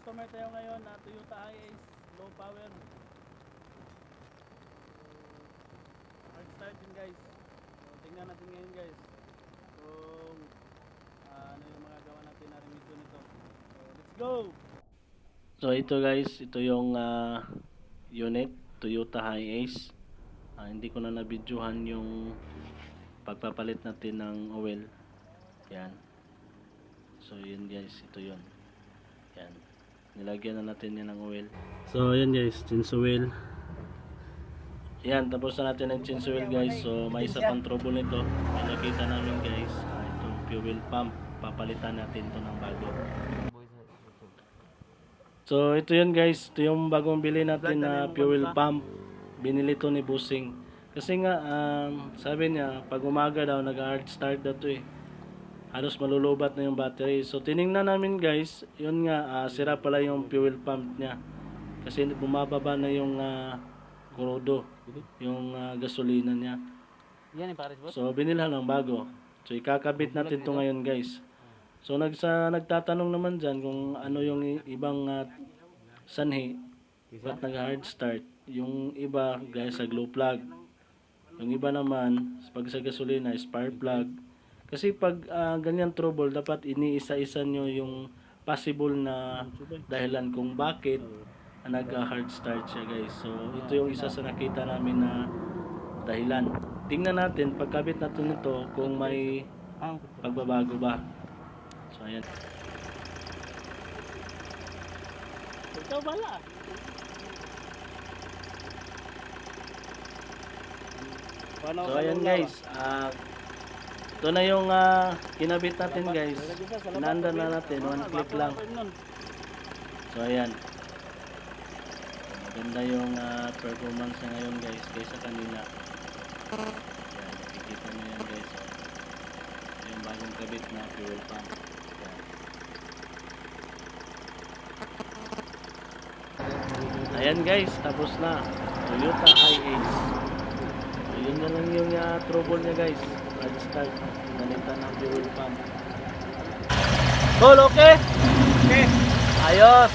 customer tayo ngayon na Toyota Hiace low power. Hard start din guys. So, tingnan natin ngayon guys kung ano yung mga gawa natin na remedyo nito. So let's go! So ito guys, ito yung unit Toyota Hiace. Hindi ko na nabidyohan yung pagpapalit natin ng oil. Yan. So yun guys, ito yun. Yan. Nilagyan na natin yan ng oil. So yan guys, change oil. Yan, tapos na natin ang change oil guys. So may isa pang trouble nito. May nakita namin guys, itong fuel pump. Papalitan natin ito ng bago. So ito yun guys, ito yung bagong bili natin na fuel pump. Binili to ni Busing. Kasi nga, sabi niya, pag umaga daw, nag-hard start daw to eh. Halos malulubat na yung battery. So tiningnan namin guys, yun nga, sira pala yung fuel pump niya. Kasi bumababa na yung krudo, yung gasolina niya. So binilhan ng bago. So ikakabit natin to ngayon guys. So nagtatanong naman dyan kung ano yung ibang sanhi. Ba't nag-hard start? Yung iba guys sa glow plug. Yung iba naman, pag sa gasolina, spark plug. Kasi pag ganyan trouble, dapat iniisa-isa nyo yung possible na dahilan kung bakit nag-hard start siya guys. So ito yung isa sa nakita namin na dahilan. Tingnan natin, pagkabit natin ito kung may pagbabago ba. So ayan. Ito bala. So ayan guys, ito na yung kinabit natin guys. Inaandar na natin, one click lang. So ayan. Maganda yung performance na ngayon guys kaysa kanina. Ayan, nakikita nyo yan guys. Ito yung bagong kabit na fuel pump. Ayan guys, tapos na. Toyota Hiace. Yun na lang yung trouble niya guys. Hard start. Nalitan ng fuel pump. Tol, okay? Okay. Ayos.